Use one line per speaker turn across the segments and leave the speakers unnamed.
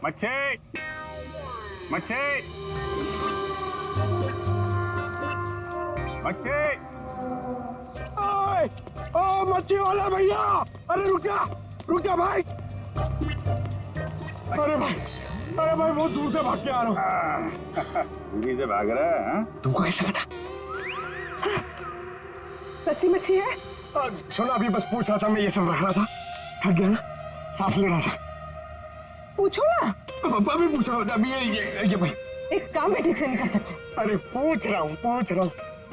मच्छी मच्छी मच्छी।
ओए, ओ मच्छी वाला भैया, अरे रुक जा भाई। अरे भाई बहुत दूर से भाग के आ रहा हूँ।
दूरी से भाग रहा है हाँ?
तुमको कैसे पता?
सच्ची मच्छी है?
सुना, अभी बस पूछ रहा था, मैं ये सब रख रहा था, थक गया ना, सांस ले रहा था।
पूछो ना।
अभी पूछ रहा हूँ, अभी ये भाई
एक काम भी ठीक से नहीं कर सकते।
अरे पूछ रहा हूँ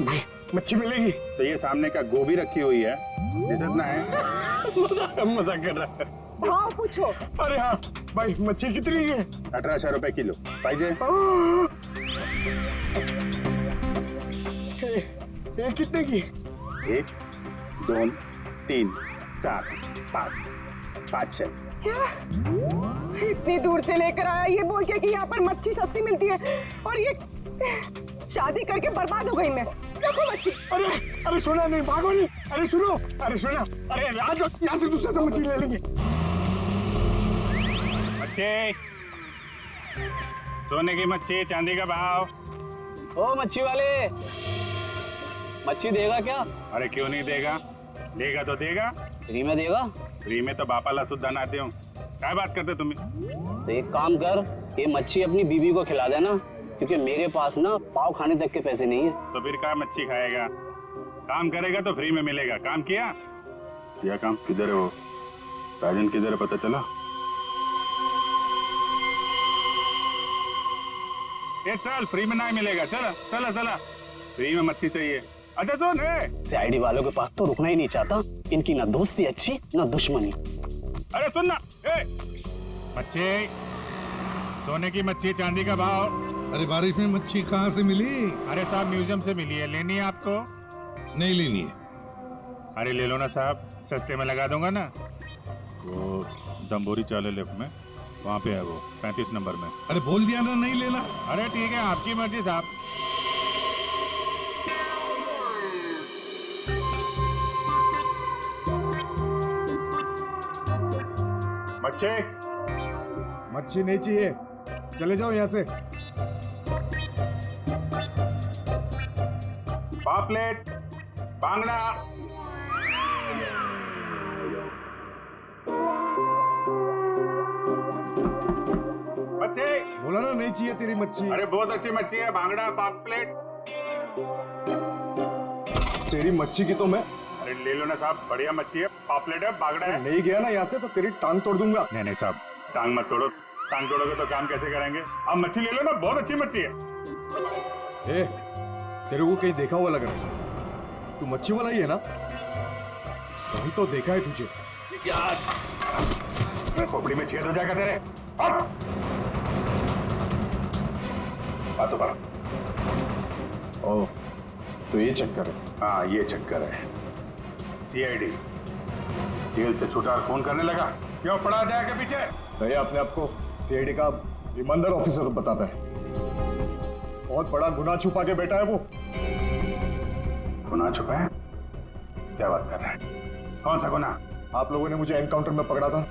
भाई, मच्छी मिलेगी?
तो ये सामने का गोभी रखी हुई है, इज्जत ना है।
मजाक कर रहा है।
हाँ पूछो।
अरे हाँ भाई, मच्छी कितनी है?
1800 रुपए किलो पाहिजे।
ये कितने की?
1 2 3 4 5 500।
क्या इतनी दूर से लेकर आया ये बोल के कि यहाँ पर मच्छी सस्ती मिलती है, और ये शादी करके बर्बाद हो गई मैं। देखो मच्छी।
अरे सुना नहीं, भागो नहीं। अरे सुनो, अरे सुना, अरे आज यहाँ से दूसरे से मच्छी ले लेंगे।
मच्छी, सोने की मच्छी, चांदी का भाव।
ओ मच्छी वाले, मच्छी देगा क्या?
अरे क्यों नहीं देगा, देगा तो देगा।
फ्री में देगा?
फ्री में तो बापाला सुद्धा ना दे। क्या बात करते तुम?
तो एक काम कर, ये मच्छी अपनी बीवी को खिला देना, क्योंकि मेरे पास ना पाव खाने तक के पैसे नहीं है।
तो फिर क्या मच्छी खाएगा? काम करेगा तो फ्री में मिलेगा। काम किया काम? किधर है वो राजन, किधर है पता चला? ये चल, फ्री में नहीं मिलेगा। चला फ्री में मच्छी चाहिए। अच्छा सुन,
सीआईडी वालों के पास तो रुकना ही नहीं चाहता, इनकी ना दोस्ती अच्छी ना दुश्मनी।
अरे सुन ना, मच्छी, सोने की मच्छी, चांदी का भाव।
अरे बारिश में मच्छी कहाँ से मिली?
अरे साहब म्यूजियम से मिली है, लेनी है आपको?
नहीं लेनी है।
अरे ले लो ना साहब, सस्ते में लगा दूंगा ना। वो दम्बोरी चाले लेफ्ट में, वहाँ पे है वो 35 नंबर में।
अरे बोल दिया ना नहीं लेना।
अरे ठीक है, आपकी मर्जी साहब।
मच्छी नहीं चाहिए, चले जाओ यहाँ से।
पापलेट, बांगड़ा। मच्छी,
बोला ना नहीं चाहिए तेरी मच्छी।
अरे बहुत अच्छी मच्छी है, बांगड़ा, पापलेट।
तेरी मच्छी की तो मैं
अरे ले लो ना साहब, बढ़िया मच्छी है, पापलेट है, बांगड़ा है।
नहीं गया ना यहाँ से तो तेरी टांग तोड़ दूंगा।
नहीं साहब, टांग मत तोड़ो। टांग तोड़ोगे तो काम कैसे करेंगे? आप मच्छी ले लो ना, बहुत अच्छी मच्छी है।
ए, तेरे को कहीं देखा हुआ लग रहा है। तू मच्छी वाला ही है ना? कहीं तो देखा है तुझे।
खोपड़ी में छेद हो जाएगा तेरे। बातों पर।
ओह, तो ये चक्कर है।
हाँ ये चक्कर है। सीआईडी जेल से छूटा और फोन करने लगा, क्यों पड़ा जाएगा पीछे?
भैया अपने आप को सीआईडी का ईमानदार ऑफिसर बताता है। बहुत बड़ा गुनाह छुपा के बैठा है वो।
गुनाह छुपा है? क्या बात कर रहा है? कौन सा गुनाह?
आप लोगों ने मुझे एनकाउंटर में पकड़ा था।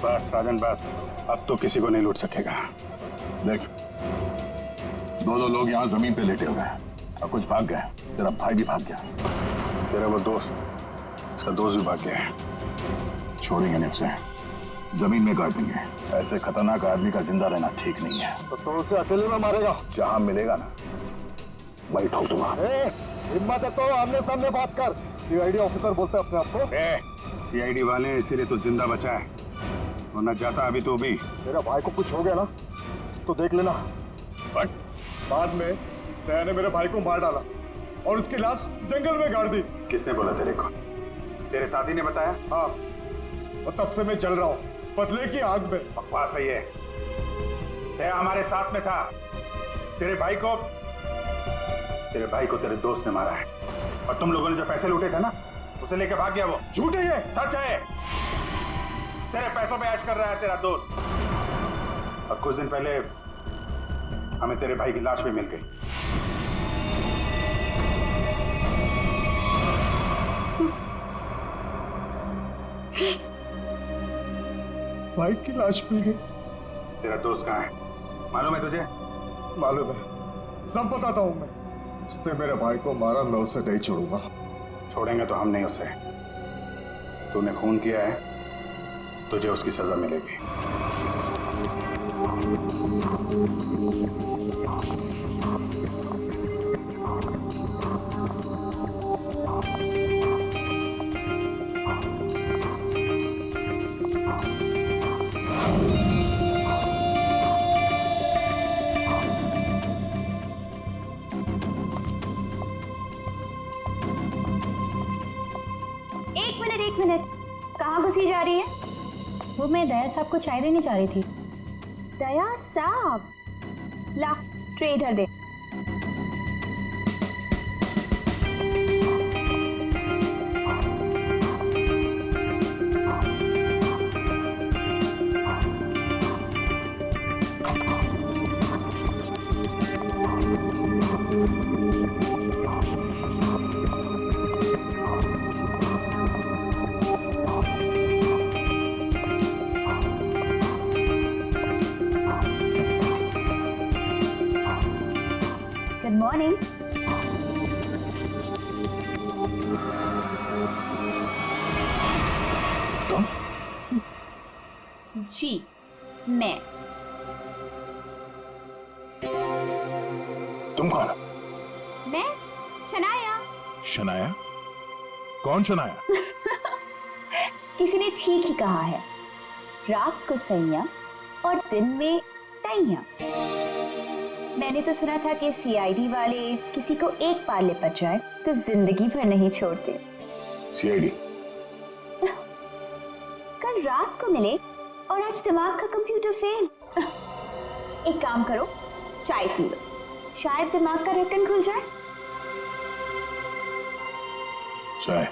बस राजन बस, अब तो किसी को नहीं लूट सकेगा।
देख, दो लोग यहाँ जमीन पे लेटे हुए हैं और कुछ भाग गए। तेरा भाई भी भाग गया,
तेरा वो दोस्त, इसका दोस्त भी भाग गया है।
छोड़ेंगे नहीं उसे, जमीन में गाड़ देंगे। ऐसे खतरनाक आदमी का जिंदा रहना ठीक नहीं है।
तो उसे अकेले में मारेगा?
जहां मिलेगा ना वही ठोक दूंगा।
हिम्मत है तो आमने सामने बात कर। सीआईडी ऑफिसर बोलते हैं अपने आप को।
सीआईडी वाले इसीलिए तो जिंदा बचा है, वरना जाता अभी तो भी।
मेरा भाई को कुछ हो गया ना तो देख लेना।
बट
बाद में दया ने मेरे भाई को मार डाला और उसकी लाश जंगल में गाड़ दी।
किसने बोला तेरे को? तेरे साथी ने बताया?
हाँ, और तब से मैं जल रहा हूँ बदले की आग में।
बकवास है ये। दया हमारे साथ में था। तेरे भाई को तेरे दोस्त ने मारा है, और तुम लोगों ने जो पैसे लूटे थे ना, उसे लेके भाग गया वो।
झूठ है ये।
सच है। तेरे पैसों पे ऐश कर रहा है तेरा दोस्त। और कुछ दिन पहले हमें तेरे भाई की लाश भी मिल गई।
भाई की लाश मिल गई।
तेरा दोस्त कहाँ है मालूम है तुझे?
मालूम है, सब बताता हूँ मैं। उसने मेरे भाई को मारा, मैं उससे नहीं छोड़ूंगा।
छोड़ेंगे तो हम नहीं उसे। तूने खून किया है, तुझे उसकी सजा मिलेगी।
एक मिनट, कहाँ घुसी जा रही है? वो मैं दया साहब को चाय देने जा रही थी। दया साहब, ला ट्रे इधर दे। Good morning. जी मैं।
तुम कौन?
मैं शनाया।
शनाया? कौन शनाया?
किसी ने ठीक ही कहा है, रात को सैया और दिन में तैया। मैंने तो सुना था कि सीआईडी वाले किसी को एक बार लिपट जाए तो जिंदगी भर नहीं छोड़ते।
सीआईडी?
कल रात को मिले और आज दिमाग का कंप्यूटर फेल। एक काम करो, चाय पी लो, शायद दिमाग का ढक्कन खुल जाए।
चाय?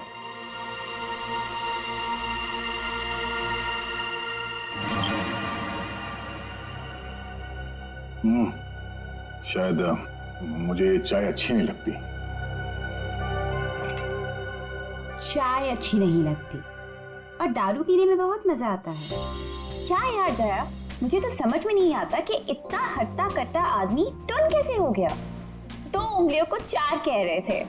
शायद मुझे चाय अच्छी नहीं लगती।
चाय अच्छी नहीं लगती और दारू पीने में बहुत मजा आता है। क्या यार दया, मुझे तो समझ में नहीं आता कि इतना हट्टा कट्टा आदमी टुन कैसे हो गया। 2 उंगलियों को 4 कह रहे थे।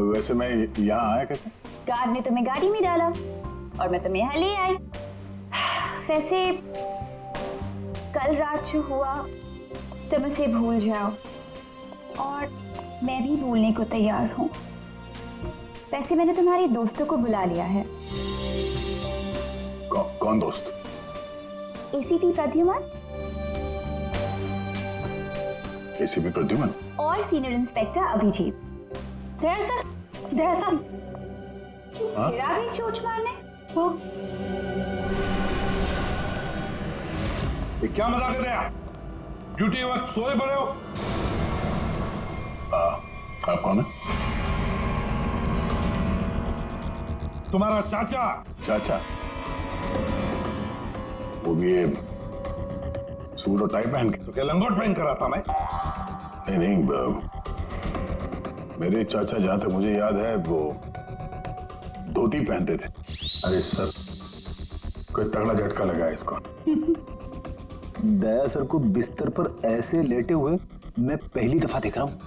वैसे मैं यहाँ आया कैसे?
गार्ड ने तुम्हें गाड़ी में डाला और मैं तुम्हें यहाँ ले आई। वैसे कल रात जो हुआ तुम उसे भूल जाओ, और मैं भी भूलने को तैयार हूँ। वैसे मैंने तुम्हारे दोस्तों को बुला लिया है।
कौन दोस्त?
एसीपी प्रद्युमन
एसीपी प्रद्युमन
और सीनियर इंस्पेक्टर अभिजीत। दया सर फिर आ गई चोट मारने। वो
ये क्या मजाक कर रहे हैं? ड्यूटी वक्त सोए पड़े हो?
आप कौन है?
तुम्हारा चाचा।
चाचा? वो भी ये सूट और टाई पहन के?
तो क्या लंगोट पहन कर आता मैं?
नहीं, मेरे चाचा जहां तक मुझे याद है वो धोती पहनते थे।
अरे सर, कोई तगड़ा झटका लगा है इसको।
दया सर को बिस्तर पर ऐसे लेटे हुए मैं पहली दफा देख रहा हूँ।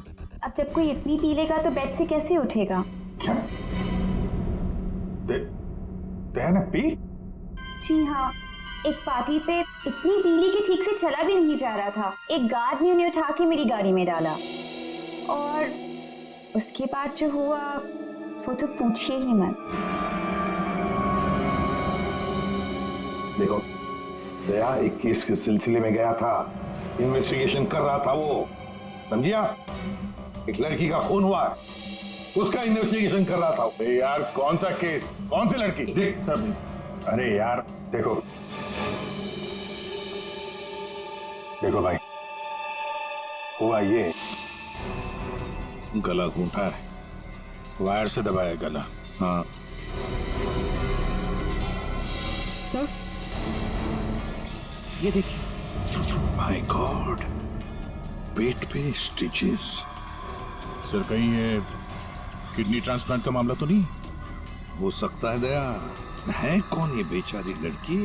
अब जब कोई इतनी पी लेगा तो बेड से कैसे उठेगा?
क्या? दया ने पी?
जी हाँ, एक पार्टी पे इतनी पी ली कि ठीक से चला भी नहीं जा रहा था। एक गार्ड ने उन्हें उठा के मेरी गाड़ी में डाला और उसके बाद जो हुआ वो तो पूछिए ही मत।
देखो दया एक केस के सिलसिले में गया था, इन्वेस्टिगेशन कर रहा था वो, समझिया? एक लड़की का खून हुआ, उसका इन्वेस्टिगेशन कर रहा था। अरे यार कौन सा केस, कौन सी लड़की?
देख सब, अरे यार देखो देखो भाई, हुआ ये,
गला घूंटा है, वायर से दबाया गला। हाँ
सर ये देखिए।
माय गॉड, पेट पे स्टिचेस।
सर कहीं ये किडनी ट्रांसप्लांट का मामला तो नहीं?
हो सकता है दया। है कौन ये बेचारी लड़की?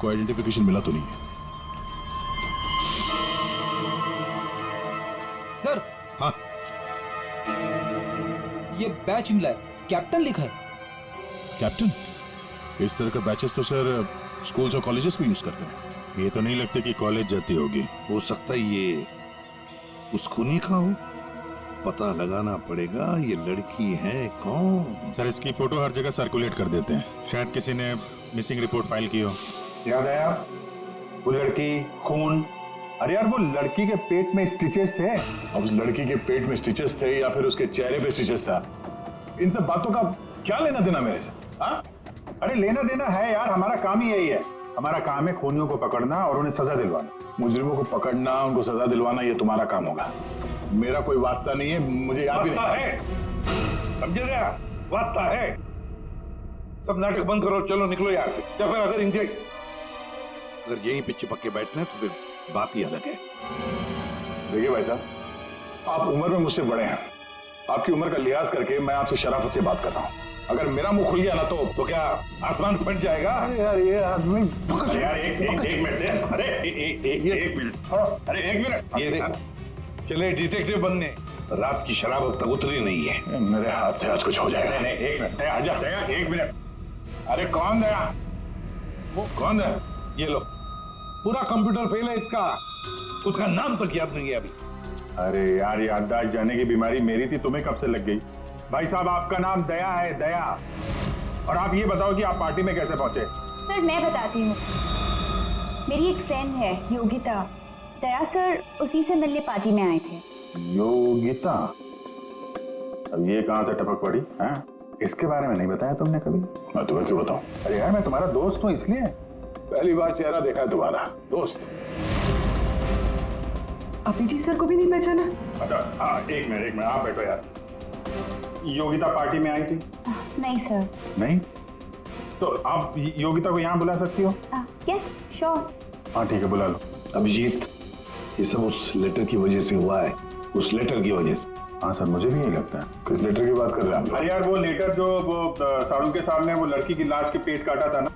कोई आइडेंटिफिकेशन मिला तो नहीं है?
सर
हाँ
ये बैच मिला है, कैप्टन लिखा है।
कैप्टन? इस तरह का बैचेस तो सर स्कूल्स और कॉलेजेस में यूज करते हैं। ये तो नहीं लगता कि कॉलेज जाती होगी।
हो सकता है ये उस खूनी का हो, पता लगाना पड़ेगा ये लड़की है कौन।
सर इसकी फोटो हर जगह सर्कुलेट कर देते हैं, शायद किसी ने मिसिंग रिपोर्ट फाइल की हो।
याद आया वो लड़की, खून। अरे यार वो लड़की के पेट में स्टिचेस थे।
अब उस लड़की के पेट में स्टिचेस थे या फिर उसके चेहरे पे स्टिचेस था, इन सब बातों का क्या लेना देना मेरे से? हाँ?
अरे लेना देना है यार, हमारा काम ही यही है। हमारा काम है खूनियों को पकड़ना और उन्हें सजा दिलवाना।
मुजरिमों को पकड़ना, उनको सजा दिलवाना, ये तुम्हारा काम होगा। मेरा कोई वास्ता नहीं है, मुझे याद भी
वास्ता
नहीं
है, समझे गया? वास्ता है।
सब नाटक बंद करो, चलो निकलो यहाँ से। या फिर अगर यहीं पे चिपक के बैठना है तो फिर बात ही अलग है। देखिए भाई साहब, आप उम्र में मुझसे बड़े हैं, आपकी उम्र का लिहाज करके मैं आपसे शराफत से बात कर रहा हूँ। अगर मेरा मुंह खुल गया ना तो क्या आसमान फट जाएगा?
अरे यार ये आदमी,
अरे यार एक मिनट दे। अरे एक मिनट, अरे एक मिनट, ये देख, चले डिटेक्टिव बनने, रात की शराब अब तक उतरी नहीं है, मेरे हाथ से आज कुछ हो जाएगा।
नहीं एक मिनट, आजा एक मिनट। अरे कौन गया?
वो कौन है? ये लो, पूरा कंप्यूटर फेल है इसका, उसका नाम तक याद नहीं है अभी।
अरे यार याददाश्त जाने की बीमारी मेरी थी, तुम्हें कब से लग गई? भाई साहब आपका नाम दया है, दया। और आप ये बताओ कि आप पार्टी में कैसे पहुंचे?
सर मैं बताती हूँ, मेरी एक फ्रेंड है योगिता, दया सर उसी से मिलने पार्टी में आए थे।
योगिता? अब ये कहां से टपक पड़ी? हैं? इसके बारे में नहीं बताया तुमने कभी?
मैं तुम्हें क्यों बताऊं?
अरे यार मैं तुम्हारा दोस्त हूँ इसलिए।
पहली बार चेहरा देखा है तुम्हारा, दोस्त।
अभिजीत सर को भी नहीं पहचाना?
अच्छा हाँ एक मिनट आप बैठो यार। योगिता पार्टी में आई थी?
नहीं सर।
नहीं? तो आप योगिता को यहाँ बुला सकती हो?
Yes sure.
हाँ ठीक है, बुला लो।
अभिजीत, ये सब उस लेटर की वजह से हुआ है, उस लेटर की वजह से।
हाँ सर मुझे भी यही लगता है।
किस लेटर की बात कर रहे हैं आप?
अरे यार वो लेटर जो वो साड़ू के सामने वो लड़की की लाश के पेट काटा था ना।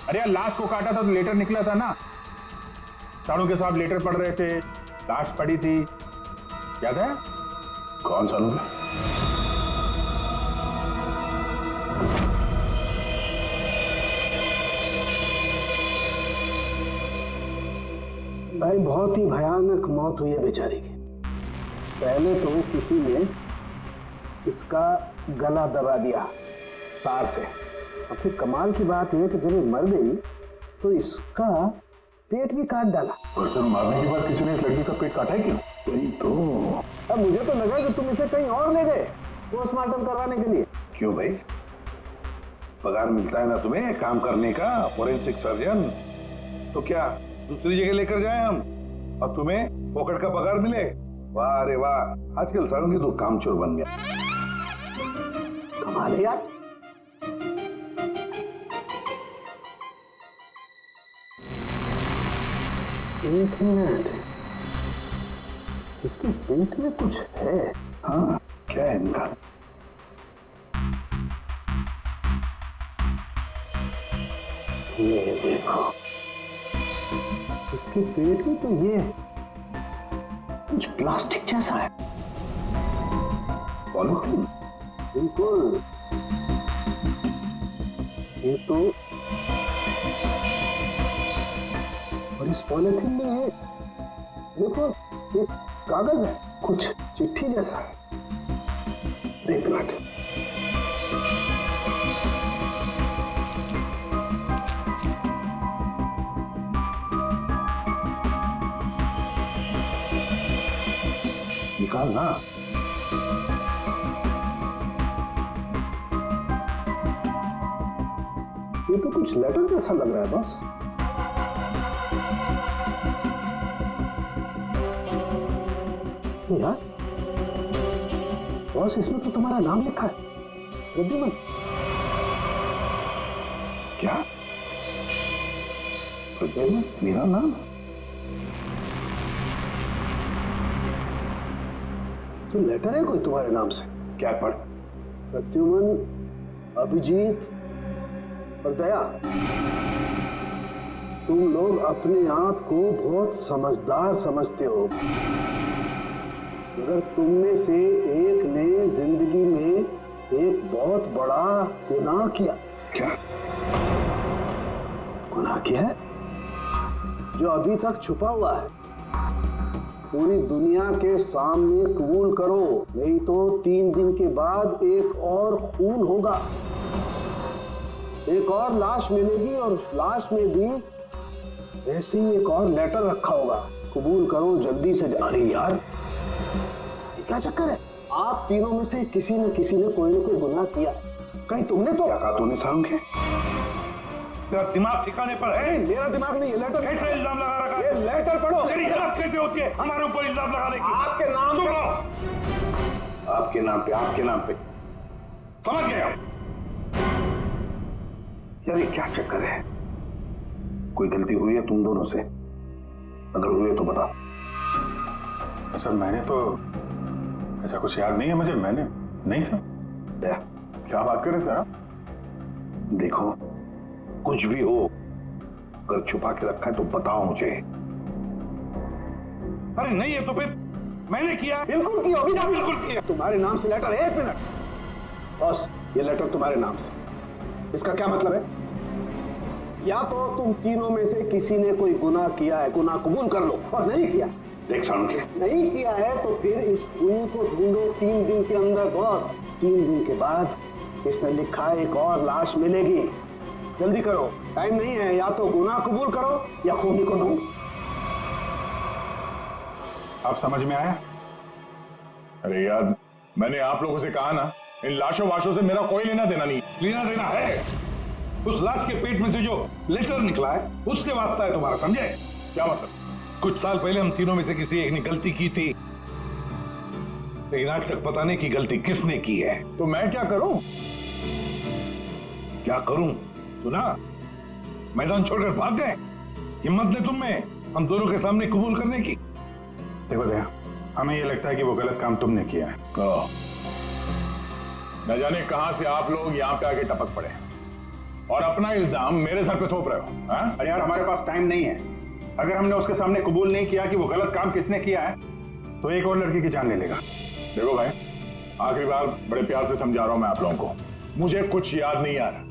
अरे यार लाश को काटा था तो लेटर निकला था ना। साड़ू के साहब लेटर पढ़ रहे थे, लाश पड़ी थी, याद है?
कौन सालू का?
भाई बहुत ही भयानक मौत हुई है बेचारी की। पहले तो किसी ने इसका गला दबा दिया तार से, और फिर कमाल की बात यह कि जब ये मर गई तो इसका पेट भी काट डाला।
और सर मारने के बाद किसी ने इस लड़की का पेट काटा है क्यों? वही तो।
अब मुझे तो लगा कि तुम इसे कहीं और ले गए पोस्टमार्टम करवाने के लिए।
क्यों भाई, पगार मिलता है ना तुम्हें काम करने का, फोरेंसिक सर्जन, तो क्या दूसरी जगह लेकर जाए हम और तुम्हें पॉकेट का पगार मिले? वाह अरे वाह, आजकल सारुंगी तो कामचोर बन गया।
कमाल है यार। एक मिनट, इसके पेट में कुछ है।
हाँ क्या है इनका?
ये देखो, इसके पेट में तो ये कुछ प्लास्टिक जैसा है।
पॉलीथीन?
बिल्कुल, ये तो, और इस पॉलीथीन में ये देखो एक कागज है, कुछ चिट्ठी जैसा है। एक मिनट, संभाल ना। ये तो कुछ लेटर जैसा लग रहा है बॉस। यार बॉस, इसमें तो तुम्हारा नाम लिखा है, प्रद्युमन।
क्या?
प्रद्युमन मेरा नाम? तो लेटर है कोई तुम्हारे नाम से?
क्या पढ़?
प्रद्युमन, अभिजीत और दया, तुम लोग अपने आप को बहुत समझदार समझते हो, मगर तुम में से एक ने जिंदगी में एक बहुत बड़ा गुनाह किया।
क्या
गुनाह किया है जो अभी तक छुपा हुआ है। पूरी दुनिया के सामने कबूल करो, नहीं तो 3 दिन के बाद एक और खून होगा, एक और लाश मिलेगी और उस लाश में भी ऐसे ही एक और लेटर रखा होगा। कबूल करो जल्दी से। अरे यार, ये क्या चक्कर है? आप तीनों में से किसी न कोई न कोई गुनाह किया। कहीं तुमने तो?
क्या कहा तूने सालुंखे? तेरा दिमाग ठिकाने पर है?
मेरा दिमाग नहीं, ये लेटर।
कैसे इल्जाम लगा रखा है?
ये लेटर पढ़ो।
तेरी हिम्मत कैसे होती है हमारे ऊपर इल्जाम लगाने की?
आपके नाम
चुप
पे।
रहो। आपके नाम पे समझ गए आप? यार ये क्या चक्कर है? कोई गलती हुई है तुम दोनों से? अगर हुई है तो बताओ।
सर मैंने तो ऐसा कुछ याद नहीं है मुझे, मैंने नहीं सर।
दया,
क्या बात कर रहे सर आप?
देखो कुछ भी हो, अगर छुपा के रखा है तो बताओ मुझे। अरे नहीं है तो फिर मैंने किया।
बिल्कुल किया होगी।
बिल्कुल किया।
तुम्हारे नाम से लेटर। 1 मिनट बॉस, ये लेटर तुम्हारे नाम से, इसका क्या मतलब है? या तो तुम तीनों में से किसी ने कोई गुनाह किया है, गुनाह कबूल कर लो, और नहीं किया।
देख सालुंखे,
नहीं किया है तो फिर इस खूनी को ढूंढो 3 दिन के अंदर बॉस। 3 दिन के बाद इसने लिखा है एक और लाश मिलेगी। जल्दी करो, टाइम नहीं है। या तो गुनाह कबूल करो या खूनी को ढूंढो।
आप समझ में आया?
अरे यार मैंने आप लोगों से कहा ना, इन लाशों वाशों से मेरा कोई लेना देना नहीं। लेना देना है उस लाश के पेट में से जो लेटर निकला है, उससे वास्ता है तुम्हारा, समझे? क्या मतलब? कुछ साल पहले हम तीनों में से किसी एक ने गलती की थी, लेकिन आज तक पता नहीं कि गलती किसने की है।
तो मैं क्या करूं?
क्या करूं? सुना, मैदान छोड़कर भाग गए। हिम्मत ने तुम में हम दोनों के सामने कबूल करने की।
देखो दया, हमें ये लगता है कि वो गलत काम तुमने किया है।
न जाने कहां से आप लोग यहाँ पे आके टपक पड़े और अपना इल्जाम मेरे सर पे थोप रहे हो। हाँ?
अरे यार हमारे पास टाइम नहीं है। अगर हमने उसके सामने कबूल नहीं किया कि वो गलत काम किसने किया है तो एक और लड़की की जान ले लेगा।
देखो भाई, आखिरी बार बड़े प्यार से समझा रहा हूं मैं आप लोगों को, मुझे कुछ याद नहीं आ रहा।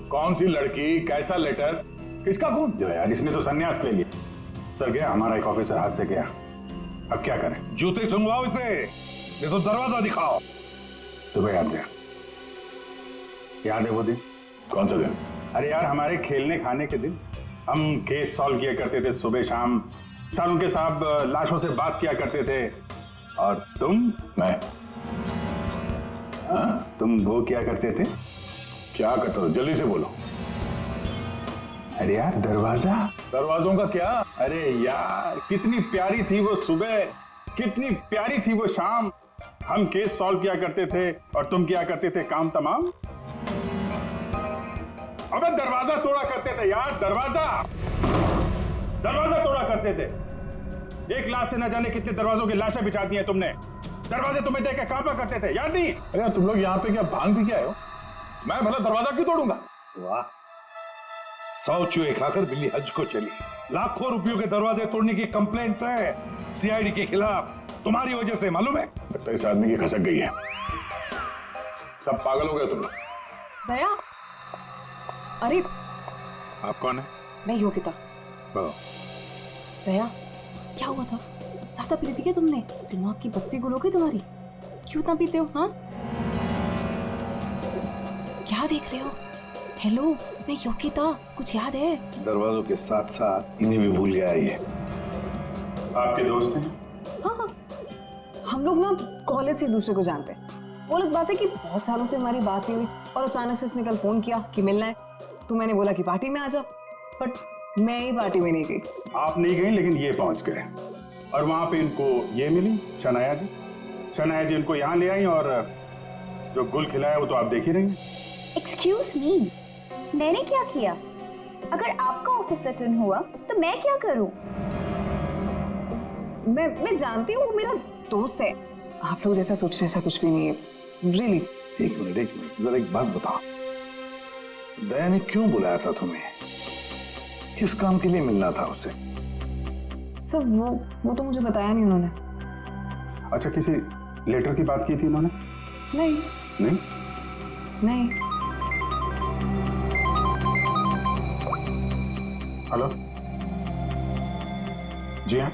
कौन सी लड़की, कैसा लेटर, किसका खून?
जो यार, इसने तो संन्यास ले लिया। सर गया, हमारा एक ऑफिसर हाथ से गया। अब क्या करें?
जूते सुंघवाओ इसे, ये तो दरवाजा दिखाओ।
तुम्हें याद है? याद है वो दिन?
कौन सा दिन?
अरे यार, हमारे खेलने खाने के दिन हम केस सॉल्व किया करते थे सुबह शाम। सालुंखे साहब लाशों से बात किया करते थे और
मैं
तुम वो क्या करते थे?
क्या करता था? जल्दी से बोलो।
अरे यार दरवाजा।
दरवाजों का क्या?
अरे यार, कितनी प्यारी थी वो सुबह, कितनी प्यारी थी वो शाम। हम केस सॉल्व किया करते थे और तुम क्या करते थे? काम तमाम। अबे दरवाजा तोड़ा करते थे यार, दरवाजा तोड़ा करते थे। एक लाश से न जाने कितने दरवाजों की लाशें बिछा दी हैं तुमने। दरवाजे तुम्हें देख के कांपा करते थे, याद नहीं?
अरे तुम लोग यहाँ पे क्या भांग पी के आए हो? मैं भला दरवाजा क्यों तोड़ूंगा?
वाह, 100 चूहे खाकर बिल्ली हज को चली। लाखों रुपयों के दरवाजे तोड़ने की कंप्लेंट है सीआईडी के खिलाफ, तुम्हारी वजह से, मालूम है?
लगता है इस आदमी की खसक गई है। सब पागल हो गए तुम लोग।
दया, अरे
आप कौन है?
मैं योगिता। दया, क्या हुआ था? ज्यादा पी ली थी क्या तुमने? दिमाग की बत्ती गुल हो गई तुम्हारी? क्यों इतना पीते हो? हाँ, क्या देख रहे हो? हेलो, मैं योगिता, कुछ याद है?
दरवाजों के साथ साथ इन्हें भी भूल गया ये।
आपके दोस्त हैं?
हाँ, हम हम लोग ना कॉलेज से एक दूसरे को जानते हैं। वो लोग बात है कि बहुत सालों से हमारी बात नहीं हुई और अचानक से इसने कल फोन किया कि मिलना है, तो मैंने बोला कि पार्टी में आ जा, बट मैं ही पार्टी में नहीं गई।
आप नहीं गई, लेकिन ये पहुंच गए और वहां पे इनको ये मिली शनाया जी। शनाया जी इनको यहाँ ले आई और जो गुल खिलाया वो तो आप देख ही रही हैं।
एक्सक्यूज मी, मैंने क्या किया? अगर आपका ऑफिसर टर्न हुआ तो मैं क्या करूं?
मैं जानती हूँ वो मेरा दोस्त है, आप लोग जैसा सोचते ऐसा कुछ भी नहीं है, रियली।
एक मिनट, जरा एक बात बताओ, दया ने क्यों बुलाया था तुम्हें? किस काम के लिए मिलना था उसे?
सर वो तो मुझे बताया नहीं उन्होंने।
अच्छा, किसी लेटर की बात की थी उन्होंने?
नहीं
नहीं
नहीं।
हेलो जी हाँ।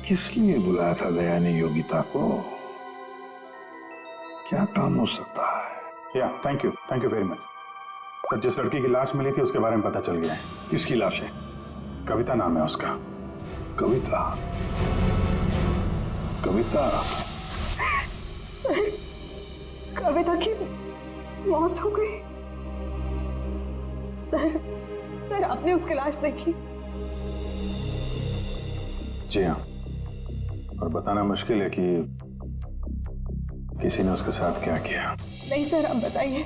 किस लिए बुलाया था दया ने योगिता को? क्या काम हो सकता है?
या thank you very much sir. जिस लड़की की लाश मिली थी उसके बारे में पता चल गया है।
किसकी लाश है?
कविता नाम है उसका।
कविता? कविता?
कविता की मौत हो गई। सर आपने उसकी लाश देखी?
जी हाँ, और बताना मुश्किल है कि किसी ने उसके साथ क्या किया।
नहीं सर, अब बताइए,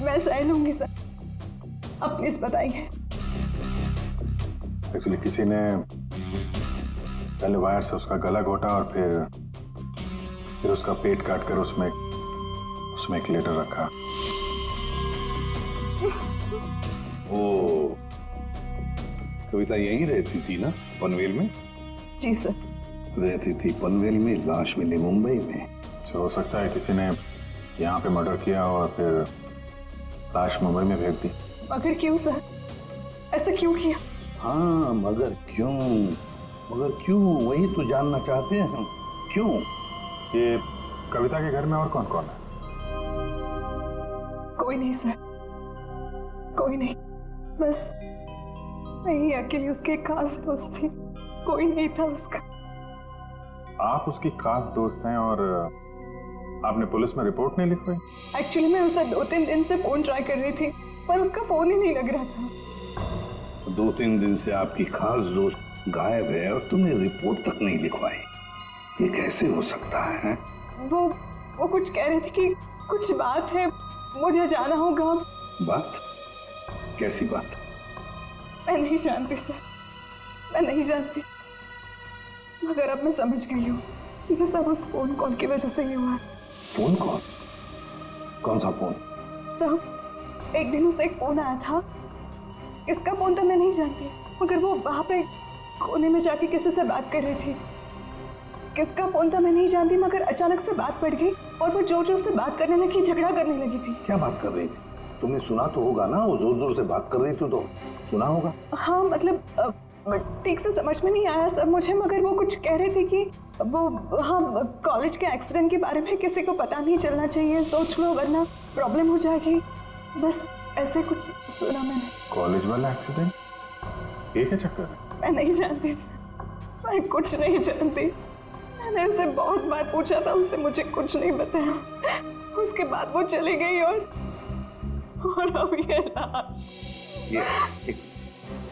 मैं सह लूंगी सर, अब प्लीज बताइए।
एक्चुअली किसी ने पहले वायर से उसका गला घोटा और फिर उसका पेट काटकर उसमें एक लेटर रखा।
ओ, कविता यहीं रहती थी ना, पनवेल में?
जी सर।
रहती थी पनवेल में, लाश मिली मुंबई में।
तो हो सकता है किसी ने यहाँ पे मर्डर किया और फिर लाश मुंबई में भेज दी।
मगर क्यों सर, ऐसा क्यों किया?
हाँ, मगर क्यों वही तो जानना चाहते हैं हम। क्यों?
ये कविता के घर में और कौन कौन है?
कोई नहीं सर, कोई नहीं, बस मैं ही अकेली उसके खास दोस्त थी, कोई नहीं था उसका।
आप उसकी खास दोस्त हैं और आपने पुलिस में रिपोर्ट नहीं लिखवाई?
एक्चुअली मैं उसे 2-3 दिन से फोन ट्राई कर रही थी, पर उसका फोन ही नहीं लग रहा था।
2-3 दिन से आपकी खास दोस्त गायब है और तुमने रिपोर्ट तक नहीं लिखवाई, ये कैसे हो सकता है?
वो कुछ कह रहे थे कि कुछ बात है, मुझे जाना होगा।
बात? कैसी बात?
मैं नहीं जानती सर, मैं नहीं जानती, मगर अब मैं समझ गई हूँ ये सब उस फोन कॉल की वजह से ही हुआ है।
Phone call? कौन सा फोन?
सर, एक दिन उसे एक फोन आया था, इसका फोन तो मैं नहीं जानती, मगर वो वहां पे कोने में जाके किसी से बात कर रही थी। किसका फोन था मैं नहीं जानती, मगर अचानक से बात पड़ गई और वो जोर जोर से बात करने लगी, झगड़ा करने लगी थी।
क्या बात कर रही थी? तुमने सुना तो होगा ना, वो जोर जोर से बात कर रही थी तो सुना होगा।
हाँ, मतलब ठीक से समझ में नहीं आया सर मुझे, मगर वो कुछ कह रहे थे कि वो हाँ कॉलेज के एक्सीडेंट के बारे में किसी को पता नहीं चलना चाहिए, सोच लो वरना प्रॉब्लम हो जाएगी, बस ऐसे कुछ सुना मैंने।
कॉलेज वाला एक्सीडेंट? ये क्या चक्कर है?
मैं नहीं जानती सर, मैं कुछ नहीं जानती। मैंने उसे बहुत बार पूछा था, उसने मुझे कुछ नहीं बताया। उसके बाद वो चली गई और अब
ये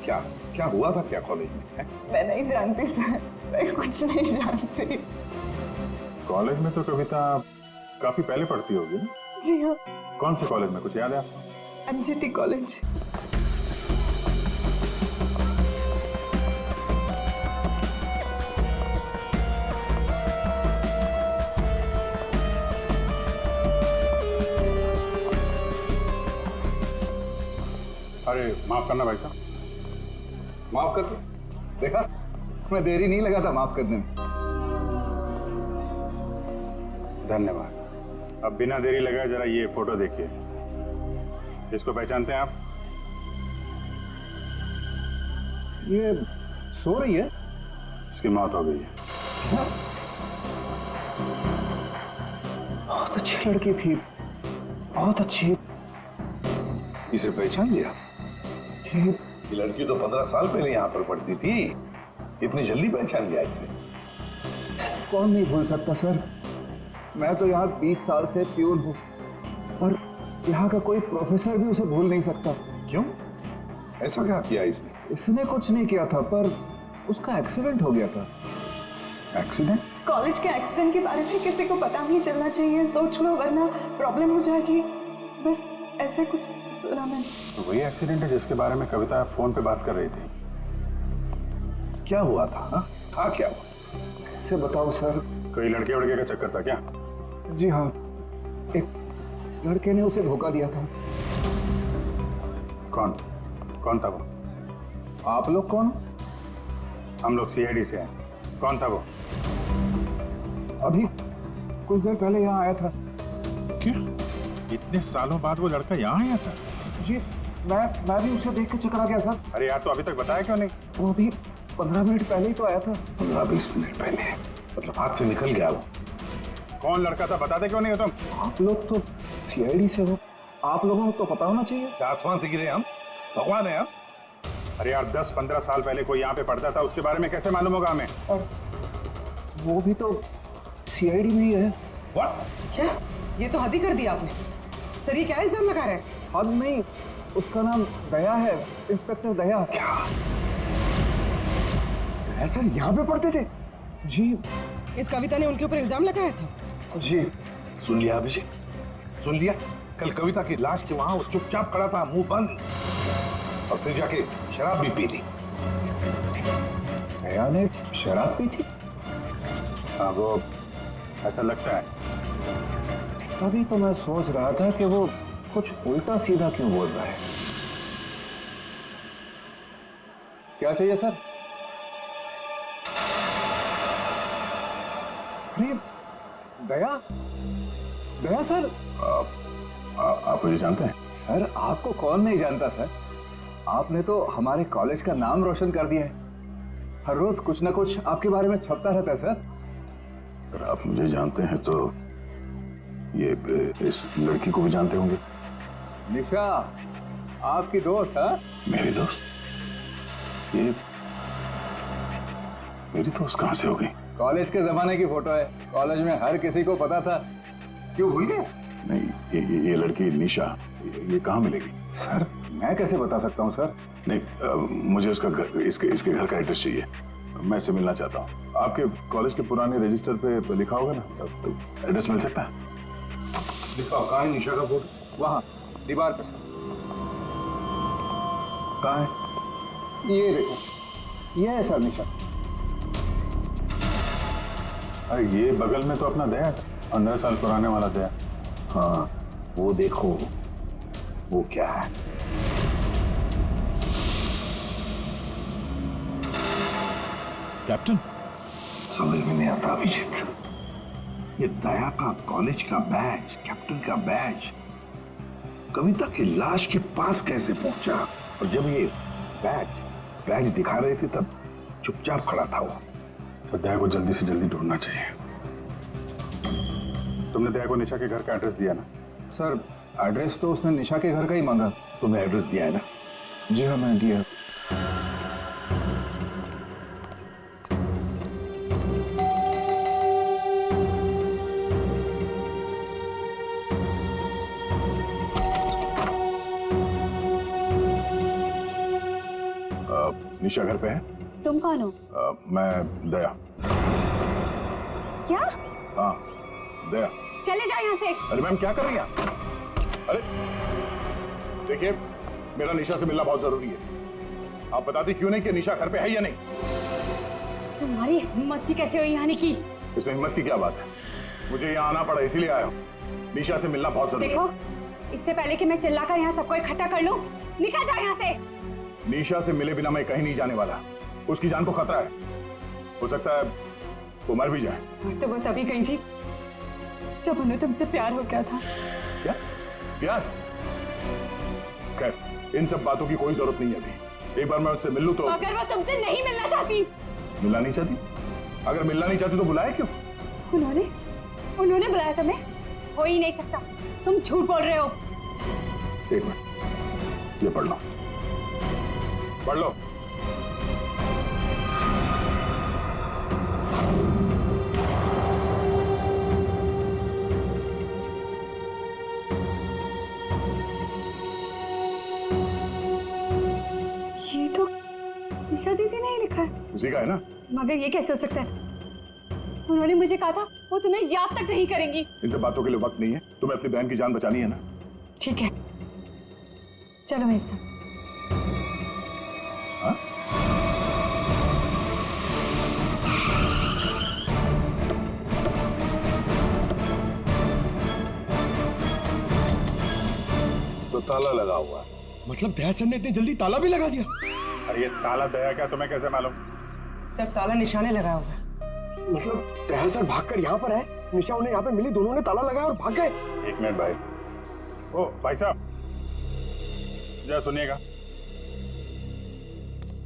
क्या हुआ था क्या कॉलेज में है?
मैं नहीं जानती सर, मैं कुछ नहीं जानती।
कॉलेज में तो कविता काफी पहले पढ़ती होगी ना?
जी हाँ।
कौन से कॉलेज में, कुछ याद है आपको?
MGT college.
अरे माफ करना भाई साहब।
माफ कर दो। देखा, मैं देरी नहीं लगा था माफ करने में।
धन्यवाद। अब बिना देरी लगाए जरा ये फोटो देखिए। इसको पहचानते हैं आप?
ये सो रही है?
इसकी मौत हो गई है।
बहुत अच्छी लड़की थी, बहुत अच्छी।
इसे पहचान लिया? ये लड़की तो 15 साल पहले यहाँ पर पढ़ती थी, इतनी जल्दी पहचान लिया इसे?
कौन नहीं भूल सकता सर। मैं तो यहाँ 20 साल से प्यून हूँ और यहाँ का कोई प्रोफेसर भी उसे भूल नहीं सकता।
क्यों? ऐसा क्या किया इसने?
इसने कुछ नहीं किया था, पर उसका एक्सीडेंट हो गया था।
एक्सीडेंट?
कॉलेज के एक्सीडेंट के बारे में किसी को पता नहीं चलना चाहिए, सोच लो, वरना प्रॉब्लम हो जाएगी। बस ऐसे कुछ सुना मैंने।
तो वही एक्सीडेंट है जिसके बारे में कविता फोन पे बात कर रही थी।
क्या हुआ था? हाँ, था क्या हुआ?
कैसे बताओ सर?
कोई लड़के वड़के का चक्कर था क्या?
जी हाँ, एक लड़के ने उसे धोखा दिया था।
कौन? कौन था वो?
आप लोग कौन?
हम लोग सीआईडी से हैं। कौन था वो?
अभी कुछ देर पहले यहाँ आया था।
क्या? इतने सालों बाद वो लड़का यहाँ आया था?
जी, मैं भी उसे देख के चकरा गया सर।
अरे यार, तो अभी तक बताया क्यों नहीं?
वो अभी 15 मिनट पहले ही तो आया था।
15-20 मिनट पहले? मतलब हाथ से निकल गया वो?
कौन लड़का था बताते क्यों नहीं हो तुम?
आप लोग तो सीआईडी से हो, आप लोगों को तो पता होना चाहिए।
आसमान से गिरे हम? भगवान है हम?
अरे यार, 10-15 साल पहले कोई यहाँ पे पढ़ता था, उसके बारे में कैसे मालूम होगा हमें?
और वो भी तो सीआईडी में ही है।
What?
क्या? ये तो हद ही कर दिया आपने। सर ये क्या इल्जाम लगा रहे हैं?
हद नहीं, उसका नाम दया है, इंस्पेक्टर दया।
क्या?
दया सर यहाँ पे पढ़ते थे? जी।
इस कविता ने उनके ऊपर इल्जाम लगाया था?
जी।
सुन लिया अभिषेक? सुन लिया? कल कविता की लाश के वहां वो चुपचाप खड़ा था, मुंह बंद, और फिर जाके शराब भी पी ली।
दया ने शराब पी थी?
हाँ, वो ऐसा लगता है।
तभी तो मैं सोच रहा था कि वो कुछ उल्टा सीधा क्यों बोल रहा है। क्या चाहिए सर? अरे दया, दया सर।
आप मुझे जानते हैं?
सर आपको कौन नहीं जानता सर, आपने तो हमारे कॉलेज का नाम रोशन कर दिया है। हर रोज कुछ ना कुछ आपके बारे में छपता रहता है सर।
अगर आप मुझे जानते हैं तो ये इस लड़की को भी जानते होंगे।
निशा आपकी दोस्त है?
मेरी दोस्त? ये मेरी दोस्त कहां से हो गई?
कॉलेज के जमाने की फोटो है, कॉलेज में हर किसी को पता था। क्यों भूल गए?
नहीं, ये लड़की निशा, ये कहाँ मिलेगी?
सर मैं कैसे बता सकता हूँ सर?
नहीं, मुझे उसका घर, इसके घर का एड्रेस चाहिए। मैं इससे मिलना चाहता हूँ। आपके कॉलेज के पुराने रजिस्टर पे लिखा होगा ना, एड्रेस मिल सकता है? दिखाओ, कहाँ है निशा का फोटो?
वहाँ दीवार पे।
कहाँ है?
ये देखो, ये है सर निशा।
अरे ये बगल में तो अपना दया है, 15 साल पुराने वाला दया।
हाँ, वो देखो, वो क्या है?
कैप्टन,
समझ में नहीं आता अभिजीत। ये दया का कॉलेज का बैज, कैप्टन का बैज, कविता की लाश के पास कैसे पहुंचा? और जब ये बैज दिखा रहे थे तब चुपचाप खड़ा था वो।
तो दया को जल्दी से जल्दी ढूंढना चाहिए। तुमने दया को निशा के घर का एड्रेस दिया ना?
सर एड्रेस तो उसने निशा के घर का ही मांगा।
तुमने एड्रेस दिया है ना?
जी हाँ मैंने दिया।
निशा घर पे है?
तुम कौन हो?
मैं दया।
क्या?
हाँ, दया।
चले जाओ यहाँ से।
अरे मैम क्या कर रही हैं? अरे देखिए, मेरा निशा से मिलना बहुत जरूरी है। आप बताती क्यों नहीं कि निशा घर पे है या नहीं?
तुम्हारी हिम्मत भी कैसे हुई यहाँ की?
इसमें हिम्मत की क्या बात है? मुझे यहाँ आना पड़ा इसीलिए आया हूँ। निशा से मिलना बहुत जरूरी है।
देखो, इससे पहले कि मैं चिल्लाकर यहाँ सबको इकट्ठा कर लूँ, निकल जाओ यहाँ से।
निशा से मिले बिना मैं कहीं नहीं जाने वाला। उसकी जान को खतरा है, हो सकता है वो मर भी जाए।
और तो वो तभी गई थी जब उन्हें तुमसे प्यार हो गया था।
क्या प्यार? खैर, इन सब बातों की कोई जरूरत नहीं है अभी। एक बार मैं उससे मिल लूं तो।
अगर वो तुमसे नहीं मिलना चाहती?
मिलना नहीं चाहती? अगर मिलना नहीं चाहती तो बुलाया क्यों?
उन्होंने बुलाया तुम्हें? हो ही नहीं सकता, तुम झूठ बोल रहे हो।
एक मिनट, ये पढ़ लो, पढ़ लो।
निशा दीदी ने ही लिखा है।
उसी का है ना?
मगर ये कैसे हो सकता है? उन्होंने मुझे कहा था वो तुम्हें याद तक नहीं करेंगी।
इन सब बातों के लिए वक्त नहीं है, तुम्हें अपनी बहन की जान बचानी है ना।
ठीक है, चलो मेरे साथ।
हाँ?
तो ताला लगा हुआ है।
मतलब दया सर ने इतनी जल्दी ताला भी लगा दिया?
अरे ये ताला दया क्या, तुम्हें कैसे मालूम?
सब ताला निशाने लगाया होगा।
मतलब दया सर भागकर यहाँ पर है, निशा उन्हें यहाँ पे मिली, दोनों ने ताला लगाया और भाग गए।
एक मिनट भाई। ओ भाई साहब, जरा सुनिएगा।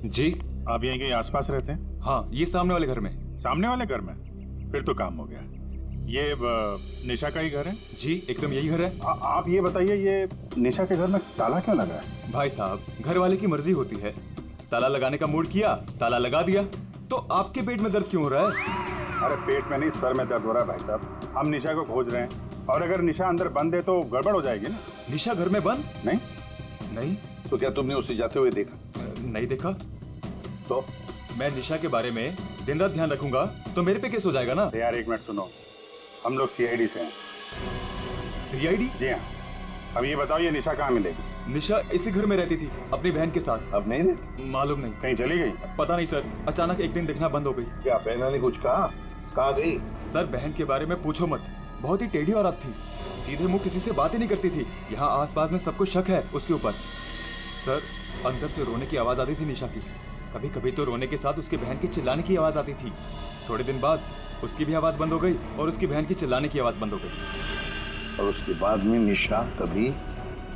जी
आप यहीं के आसपास रहते हैं?
हाँ, ये सामने वाले घर में।
सामने वाले घर में? फिर तो काम हो गया। ये निशा का ही घर है?
जी एकदम यही घर है।
आप ये बताइए, ये निशा के घर में ताला क्यों लगा है?
भाई साहब, घर वाले की मर्जी होती है, ताला लगाने का मूड किया, ताला लगा दिया। तो आपके पेट में दर्द क्यों हो रहा है?
अरे पेट में नहीं, सर में दर्द हो रहा है भाई साहब। हम निशा को खोज रहे हैं, और अगर निशा अंदर बंद है तो गड़बड़ हो जाएगी ना।
निशा घर में बंद?
नहीं
नहीं।
तो क्या तुमने उसे जाते हुए देखा?
नहीं देखा।
तो
मैं निशा के बारे में दिन रात ध्यान रखूंगा तो मेरे पे केस हो जाएगा ना।
यार एक मिनट सुनो, हम लोग सीआईडी से हैं।
सीआईडी?
जी हाँ। अब ये बताओ, ये निशा कहाँ मिलेगी?
निशा इसी घर में रहती थी अपनी बहन के साथ।
अब नहीं रहती?
मालूम नहीं,
कहीं चली गई?
पता नहीं सर, अचानक एक दिन दिखना बंद हो गई।
क्या बहना ने कुछ कहा? कहाँ गई?
सर बहन के बारे में पूछो मत, बहुत ही टेढ़ी औरत थी, सीधे मुंह किसी से बात ही नहीं करती थी। यहाँ आसपास में सबको शक है उसके ऊपर। सर अंदर से रोने की आवाज आती थी निशा की, कभी कभी तो रोने के साथ उसकी बहन की चिल्लाने की आवाज आती थी। थोड़े दिन बाद उसकी भी आवाज बंद हो गई और उसकी बहन की चिल्लाने की आवाज बंद हो गई।
और उसके बाद में निशा कभी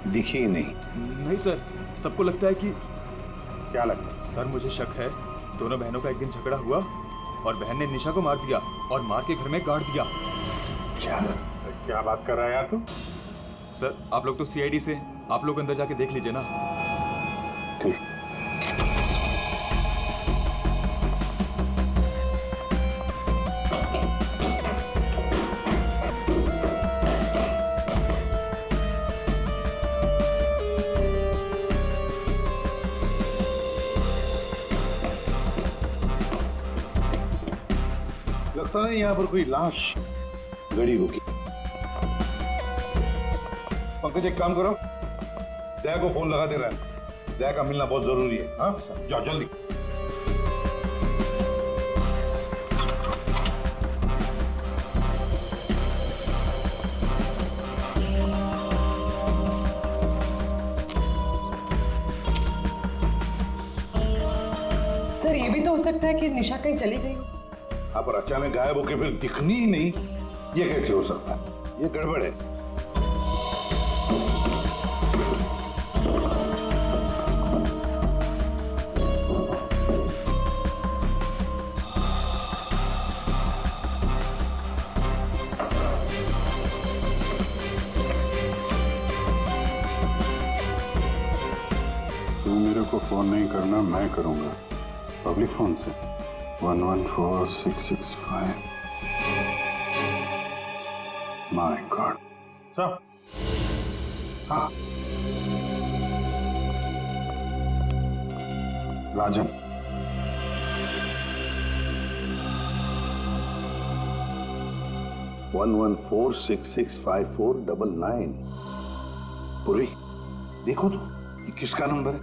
दिखी ही नहीं?
नहीं सर, सबको लगता है कि।
क्या लगता है?
सर मुझे शक है दोनों बहनों का एक दिन झगड़ा हुआ और बहन ने निशा को मार दिया और मार के घर में गाड़ दिया।
क्या बात कर रहा है यार तू?
सर आप लोग तो सीआईडी से, आप लोग अंदर जाके देख लीजिए ना।
ठीक। लगता है यहाँ पर कोई लाश गड़ी होगी। पंकज एक काम करो, दया को फोन लगा दे रहा है, दया का मिलना बहुत जरूरी है। हाँ जाओ जल्दी।
सर ये भी तो हो सकता है कि निशा कहीं चली गई हो।
हाँ पर अचानक गायब होके फिर दिखनी ही नहीं, ये कैसे हो सकता है? ये गड़बड़ है।
तू मेरे को फोन नहीं करना, मैं करूंगा पब्लिक फोन से। 114665। My God. सर हाँ, राजन।
वन 114665499। पूरी देखो तो ये किसका नंबर है?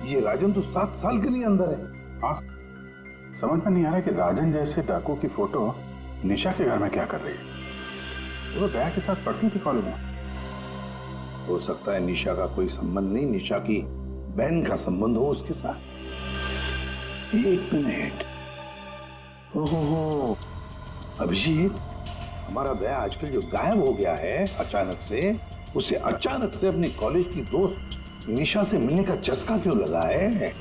ये राजन तो 7 साल के लिए अंदर है।
हाँ, समझ में नहीं आ रहा कि राजन जैसे डाकू की फोटो निशा के घर में क्या कर रही है। वो दया के साथ पढ़ती थी कॉलेज में।
हो सकता है निशा का कोई संबंध नहीं, निशा की बहन का संबंध हो उसके साथ। एक मिनट। ओहो अभिजीत, हमारा दया आजकल जो गायब हो गया है अचानक से, उसे अचानक से अपने कॉलेज की दोस्त निशा से मिलने का चस्का क्यों लगा है?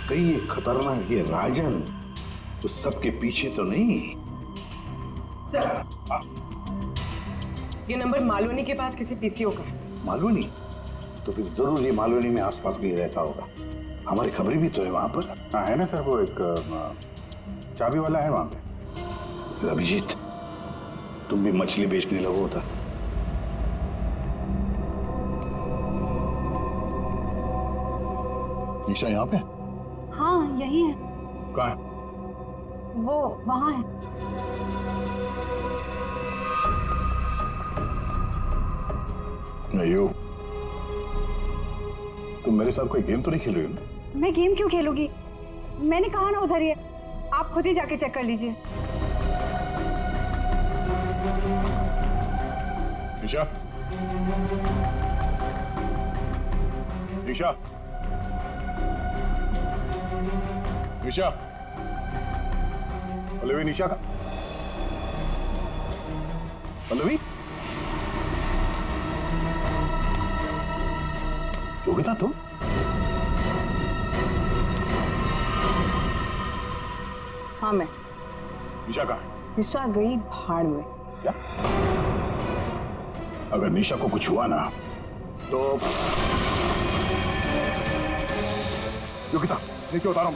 कहीं ये खतरनाक ये राजन उस सबके पीछे तो नहीं?
सर ये नंबर मालवनी के पास किसी पीसीओ का है।
मालूनी? तो फिर जरूर ये मालवनी में आसपास कहीं रहता होगा। हमारी खबरें भी तो है वहां पर।
हाँ है ना सर, वो एक चाबी वाला है वहां पे।
अभिजीत तुम भी मछली बेचने लगो था।
निशा यहाँ पे?
हाँ यही है।
कहाँ है?
वो वहाँ है।
नहीं, तुम मेरे साथ कोई गेम तो नहीं खेल रही हो ना?
मैं गेम क्यों खेलूंगी? मैंने कहा ना उधर ही है, आप खुद ही जाके चेक कर लीजिए।
निशा, निशा, निशा, पल्लवी, निशा का पल्लवी, योगिता तुम?
हाँ मैं।
निशा कहाँ है?
निशा गई भाड़ में।
क्या? अगर निशा को कुछ हुआ ना तो योगिता नीचे उतारो,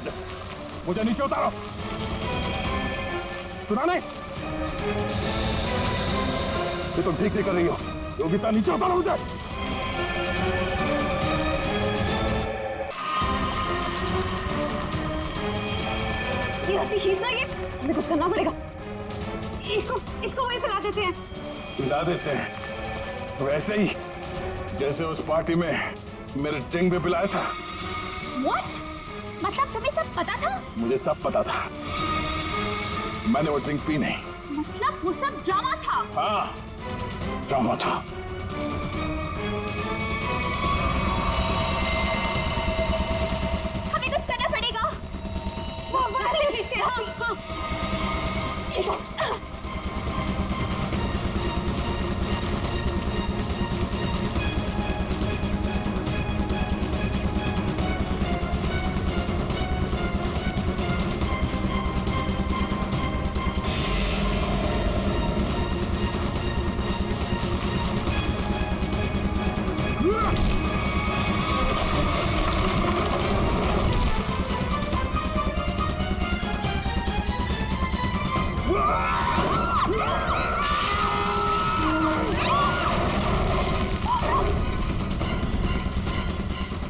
मुझे नीचे उतारो। सुना नहीं? ये तुम ठीक नहीं कर रही हो। योगिता नीचे उतारो मुझे।
ये अच्छी खींचना, ये हमें कुछ करना पड़ेगा। इसको वही फैला देते हैं।
पिला देते हैं तो ऐसे ही जैसे उस पार्टी में मेरे ड्रिंक भी पिलाया था।
What? मतलब तुम्हें सब पता था?
मुझे सब पता था, मैंने वो ड्रिंक पी नहीं।
मतलब वो सब ड्रामा था?
हाँ, ड्रामा था।
हमें कुछ करना पड़ेगा। वो से खींचते हैं। हाँ।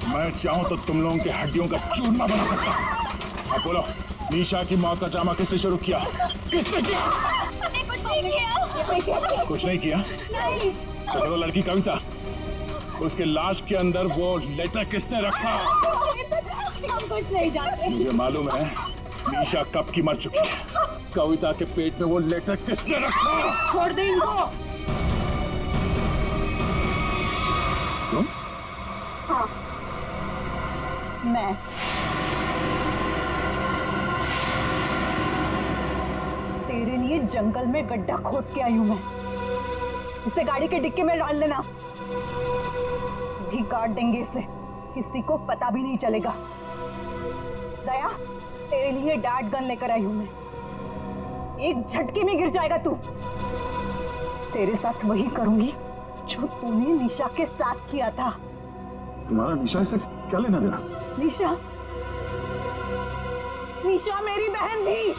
मैं चाहूं तो तुम लोगों के हड्डियों का चूरमा बना सकता हूं। अब बोलो, निशा की मौत का ड्रामा किसने शुरू किया? किसने किया?
हमने कुछ नहीं किया। किसने किया?
कुछ नहीं किया?
नहीं।
तो वो लड़की कविता, उसके लाश के अंदर वो लेटर किसने रखा?
हम कुछ नहीं जानते।
मुझे मालूम है निशा कब की मर चुकी है। कविता के पेट में वो लेटर किसने रखा?
छोड़ दे इनको।
तुम?
हाँ, मैं। तेरे लिए जंगल में गड्ढा खोद के आई हूं मैं। इसे गाड़ी के डिक्की में डाल देना, भी काट देंगे इसे, किसी को पता भी नहीं चलेगा। दया, तेरे लिए डैड गन लेकर आई हूं मैं। एक झटके में गिर जाएगा तू। तेरे साथ वही करूंगी जो तूने निशा के साथ किया था।
तुम्हारा निशा से क्या लेना देना?
निशा, निशा मेरी बहन थी।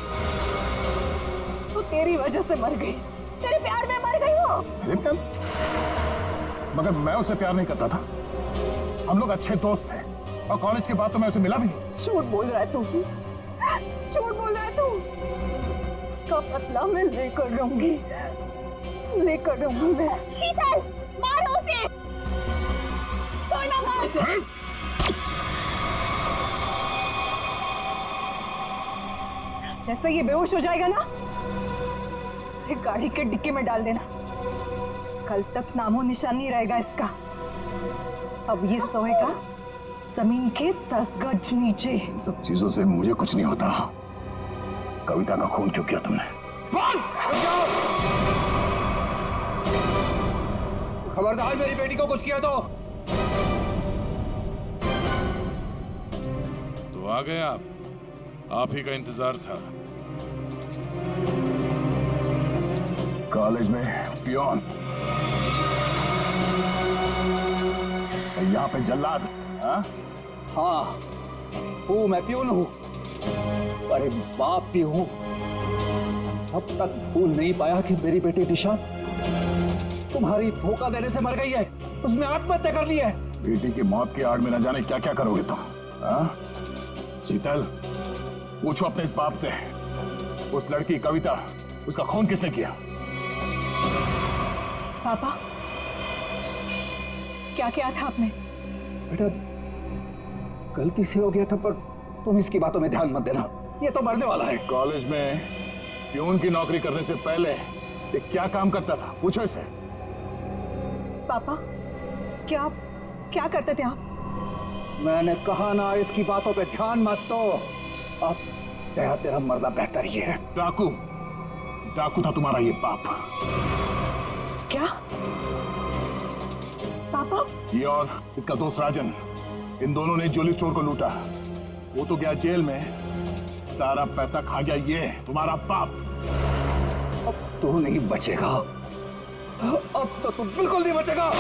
तो तेरी वजह से मर गई। तेरे प्यार में मर गई वो।
मेरे प्यार? मगर मैं उसे प्यार नहीं करता था। हम लोग अच्छे दोस्त थे और कॉलेज के बाद तो मैं उसे मिला भी नहीं।
झूठ बोल रहा है तू, झूठ बोल रहा है तू। उसका बदला मैं लेकर रहूंगी, लेकर रहूंगी मैं।
शीतल, मारो उसे। छोड़ना मत।
जैसे ये बेहोश हो जाएगा ना, इसे गाड़ी के डिक्की में डाल देना। कल तक नामो निशान नहीं रहेगा इसका। अब ये सोएगा जमीन के 10 गज नीचे।
इन सब चीजों से मुझे कुछ नहीं होता। कविता का खून क्यों किया तुमने?
खबरदार, मेरी बेटी को कुछ किया तो
आ गए आप ही का इंतजार था।
कॉलेज में पियोन, यहाँ पे जल्लाद।
हाँ, हूँ मैं पियोन हूँ, अरे बाप भी हूँ। अब तक भूल नहीं पाया कि मेरी बेटी निशा तुम्हारी धोखा देने से मर गई है। उसने आत्महत्या कर ली है।
बेटी की मौत की आड़ में न जाने क्या क्या करोगे तुम।
हाँ? शीतल, पूछो अपने इस बाप से, उस लड़की कविता, उसका खून किसने किया?
पापा, क्या किया था आपने?
बेटा, गलती से हो गया था, पर तुम इसकी बातों में ध्यान मत देना, ये तो मरने वाला है।
कॉलेज में प्यून की नौकरी करने से पहले ये क्या काम करता था? पूछो इससे।
पापा, क्या करते थे आप?
मैंने कहा ना, इसकी बातों पे ध्यान मत दो। अब दया, तेरा मरना बेहतर ही है।
डाकू था तुम्हारा ये बाप।
क्या पापा?
ये और इसका दोस्त राजन, इन दोनों ने ज्वेलरी स्टोर को लूटा। वो तो गया जेल में, सारा पैसा खा गया ये तुम्हारा बाप।
अब तू नहीं बचेगा, अब तो तू बिल्कुल नहीं बचेगा।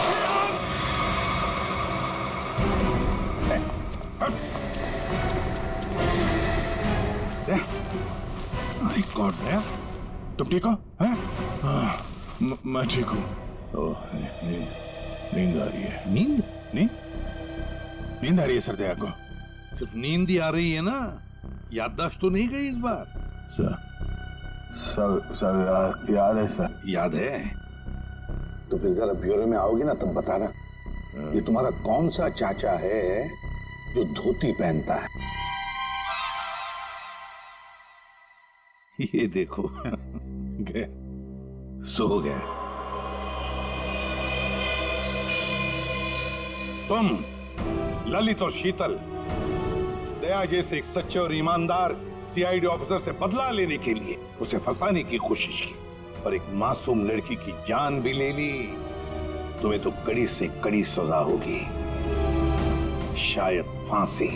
माय गॉड, तुम ठीक हो? हैं? मैं ठीक हूँ। नींद आ रही है। नींद आ रही है सर दया को।
सिर्फ नींद ही आ रही है ना, याददाश्त तो नहीं गई इस बार?
सर याद है सर।
याद है
तो फिर जरा ब्यूरो में आओगे ना, तब बताना ये तुम्हारा कौन सा चाचा है जो धोती पहनता है।
ये देखो गए, सो गए। तुम ललित और शीतल दया जैसे एक सच्चे और ईमानदार सीआईडी ऑफिसर से बदला लेने के लिए उसे फंसाने की कोशिश की और एक मासूम लड़की की जान भी ले ली। तुम्हें तो कड़ी से कड़ी सजा होगी, शायद फांसी।